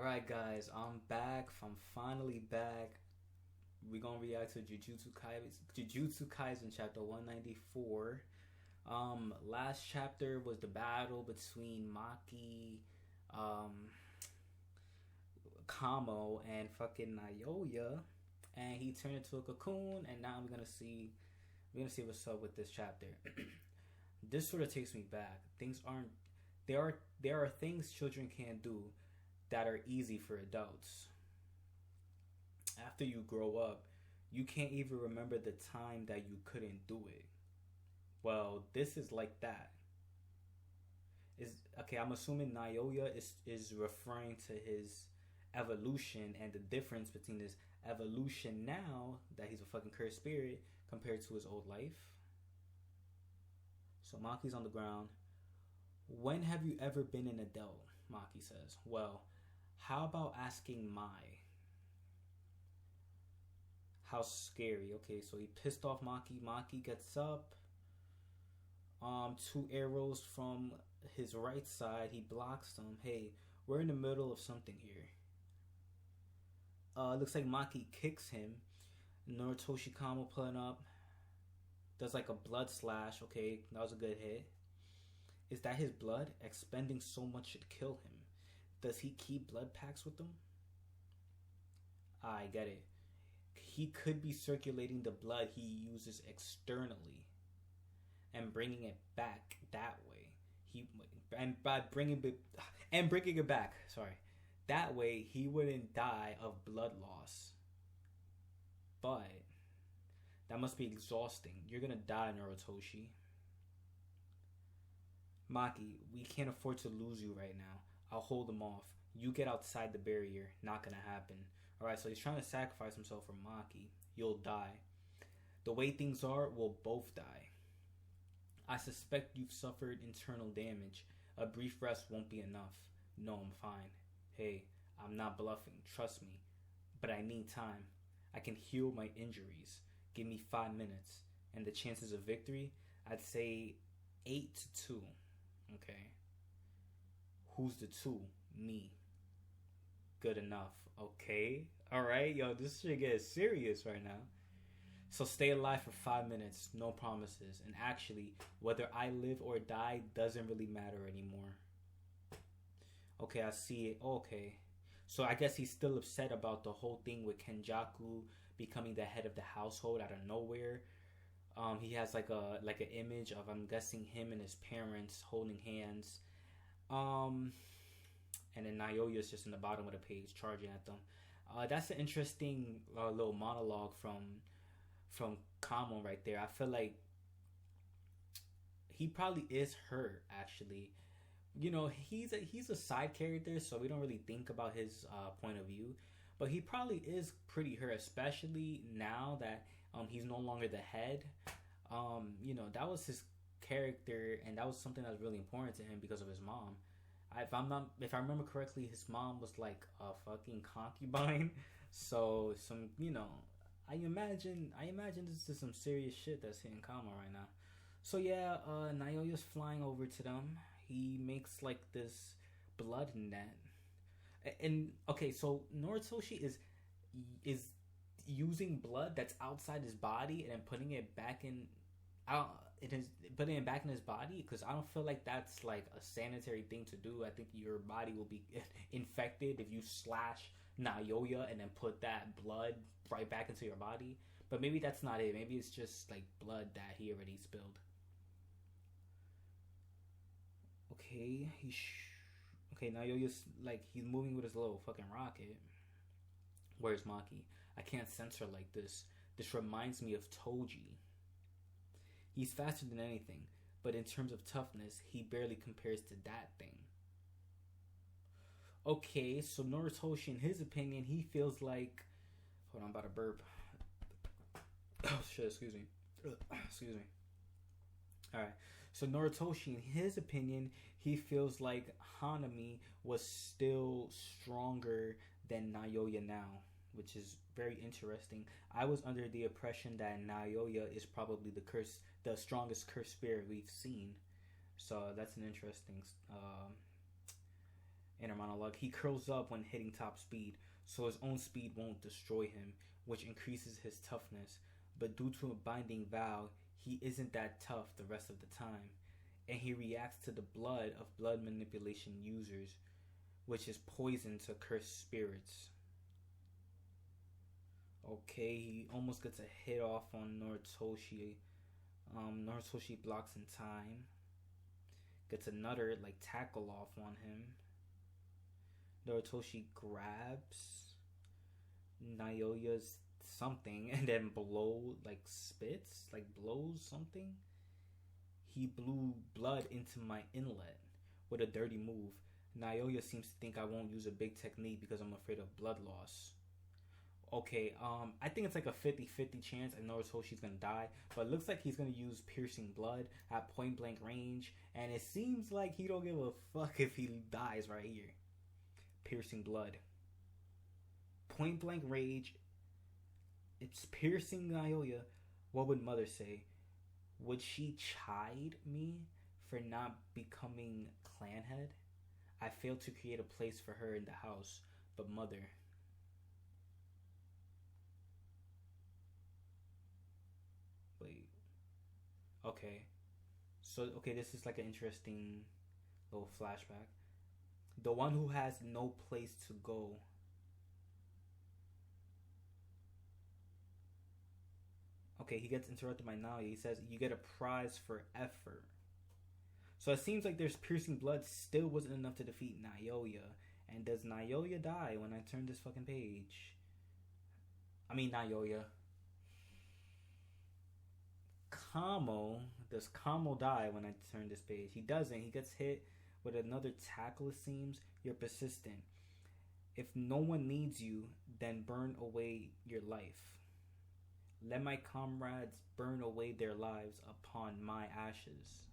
Alright, guys, I'm back. I'm finally back. We're gonna react to Jujutsu Kaisen chapter 194. Last chapter was the battle between Maki, um, Kamo, and fucking Naoya, and he turned into a cocoon. And now we're gonna see what's up with this chapter. This sort of takes me back. Things aren't there are things children can't do that are easy for adults. After you grow up, you can't even remember the time that you couldn't do it. Well, this is like that. Is okay, I'm assuming Naoya is referring to his evolution and the difference between his evolution now that he's a fucking cursed spirit compared to his old life. So Maki's on the ground. When have you ever been an adult? Maki says. Well, how about asking Mai? How scary. Okay, so he pissed off Maki. Maki gets up. Two arrows from his right side. He blocks them. Hey, we're in the middle of something here. Looks like Maki kicks him. Noritoshi Kamo pulling up. Does like a blood slash. Okay, that was a good hit. Is that his blood? Expending so much should kill him. Does he keep blood packs with him? I get it. He could be circulating the blood he uses externally and bringing it back that way. Bringing it back. Sorry, that way he wouldn't die of blood loss. But that must be exhausting. You're gonna die, Narutoshi. Maki, we can't afford to lose you right now. I'll hold him off. You get outside the barrier. Not gonna happen. Alright, so he's trying to sacrifice himself for Maki. You'll die. The way things are, we'll both die. I suspect you've suffered internal damage. A brief rest won't be enough. No, I'm fine. Hey, I'm not bluffing. Trust me. But I need time. I can heal my injuries. Give me 5 minutes. And the chances of victory, I'd say 8-2. Okay. Who's the 2? Me. Good enough. Okay. Alright, yo, this should get serious right now. So stay alive for 5 minutes. No promises. And actually, whether I live or die doesn't really matter anymore. Okay, I see it. Okay. So I guess he's still upset about the whole thing with Kenjaku becoming the head of the household out of nowhere. He has like an image of, I'm guessing, him and his parents holding hands. And then Naoya's just in the bottom of the page charging at them. That's an interesting little monologue from Kamo right there. I feel like he probably is hurt, actually. You know, he's a side character, so we don't really think about his point of view. But he probably is pretty hurt, especially now that he's no longer the head. You know, that was his character, and that was something that was really important to him because of his mom. If I remember correctly, his mom was like a fucking concubine. So I imagine this is some serious shit that's hitting Kamo right now. So yeah, Naoya's flying over to them. He makes like this blood net, and okay, so Noritoshi is using blood that's outside his body and then putting it back in putting it back in his body, because I don't feel like that's like a sanitary thing to do. I think your body will be infected if you slash Naoya and then put that blood right back into your body. But maybe that's not it. Maybe it's just like blood that he already spilled. Okay, Naoya's like, he's moving with his little fucking rocket. Where's Maki? I can't sense her like this. This reminds me of Toji. He's faster than anything, but in terms of toughness, he barely compares to that thing. Okay, so Noritoshi, in his opinion, he feels like... Hold on, I'm about to burp. Oh, shit, excuse me. Excuse me. Alright, so Noritoshi, in his opinion, he feels like Hanami was still stronger than Naoya now, which is very interesting. I was under the impression that Naoya is probably the strongest cursed spirit we've seen. So that's an interesting inner monologue. He curls up when hitting top speed, so his own speed won't destroy him, which increases his toughness. But due to a binding vow, he isn't that tough the rest of the time. And he reacts to the blood of blood manipulation users, which is poison to cursed spirits. Okay, he almost gets a hit off on Noritoshi. Noritoshi blocks in time. Gets another like tackle off on him. Noritoshi grabs Naoya's something and then blows something. He blew blood into my inlet with a dirty move. Naoya seems to think I won't use a big technique because I'm afraid of blood loss. Okay, I think it's like a 50-50 chance and Norotoshi's gonna die, but it looks like he's gonna use piercing blood at point blank range, and it seems like he don't give a fuck if he dies right here. Piercing blood. Point blank range. It's piercing Naoya. What would mother say? Would she chide me for not becoming clan head? I failed to create a place for her in the house, but mother... Wait. Okay. So, this is like an interesting little flashback. The one who has no place to go. Okay, he gets interrupted by Naoya. He says, you get a prize for effort. So it seems like there's piercing blood still wasn't enough to defeat Naoya. And does Naoya die when I turn this fucking page? I mean, Naoya. Kamo. Does Kamo die when I turn this page? He doesn't. He gets hit with another tackle, it seems. You're persistent. If no one needs you, then burn away your life. Let my comrades burn away their lives upon my ashes.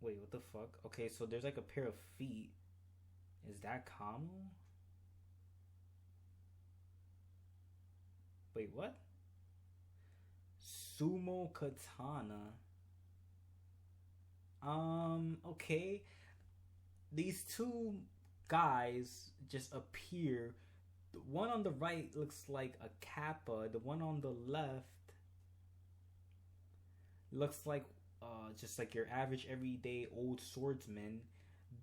Wait, what the fuck? Okay, so there's like a pair of feet. Is that Kamo? Wait, what? Sumo katana. Okay. These two guys just appear. The one on the right looks like a kappa. The one on the left looks like just like your average everyday old swordsman.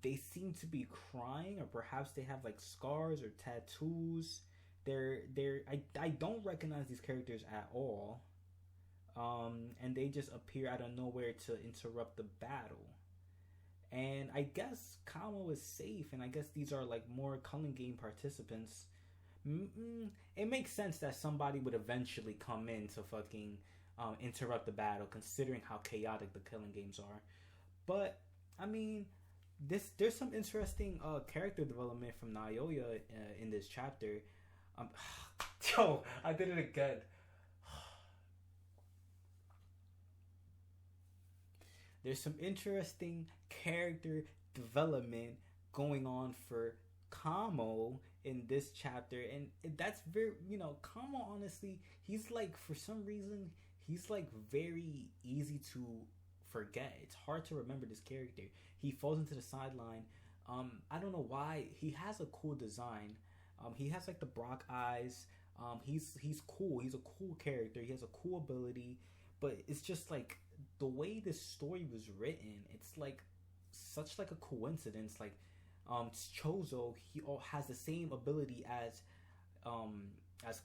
They seem to be crying, or perhaps they have like scars or tattoos. I don't recognize these characters at all. And they just appear out of nowhere to interrupt the battle. And I guess Kamo is safe, and I guess these are like more Culling Game participants. It makes sense that somebody would eventually come in to fucking interrupt the battle, considering how chaotic the Killing Games are. But I mean, there's some interesting character development from Naoya in this chapter. Yo, I did it again. There's some interesting character development going on for Kamo in this chapter, and that's very, Kamo, honestly, he's like, for some reason, he's like very easy to forget. It's hard to remember this character. He falls into the sideline. I don't know why. He has a cool design. He has like the Brock eyes. He's cool. He's a cool character. He has a cool ability, but it's just like the way this story was written. It's like such like a coincidence. Like Chozo, he has the same ability as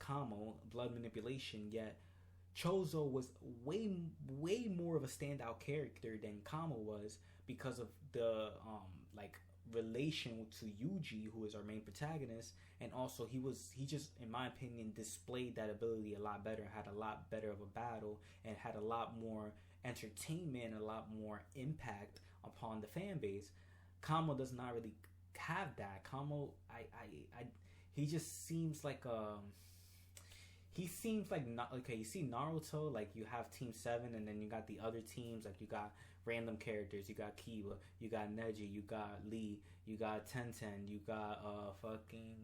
Kamo, blood manipulation. Yet Chozo was way more of a standout character than Kamo was because of the relation to Yuji, who is our main protagonist, and also he just, in my opinion, displayed that ability a lot better, had a lot better of a battle, and had a lot more entertainment, a lot more impact upon the fan base. Kamo does not really have that. Kamo, he just seems like he seems like not okay. You see Naruto, like you have Team 7, and then you got the other teams, like you got random characters. You got Kiba, you got Neji, you got Lee, you got Tenten, you got fucking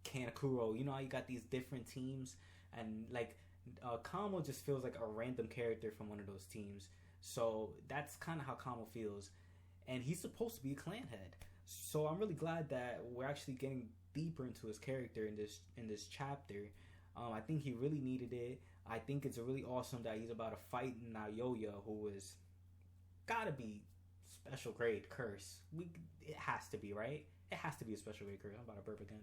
Kanekuro. You know how you got these different teams, and like Kamo just feels like a random character from one of those teams. So that's kind of how Kamo feels. and he's supposed to be a clan head. So I'm really glad that we're actually getting deeper into his character in this chapter. I think he really needed it. I think it's really awesome that he's about to fight Naoya, who is gotta be special grade curse. It has to be, right? It has to be a special grade curse. I'm about to burp again.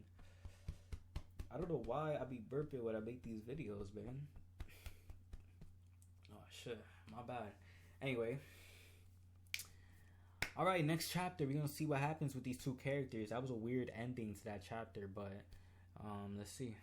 I don't know why I be burping when I make these videos, man. Oh shit, my bad. Anyway, all right, next chapter we're gonna see what happens with these two characters. That was a weird ending to that chapter, but let's see.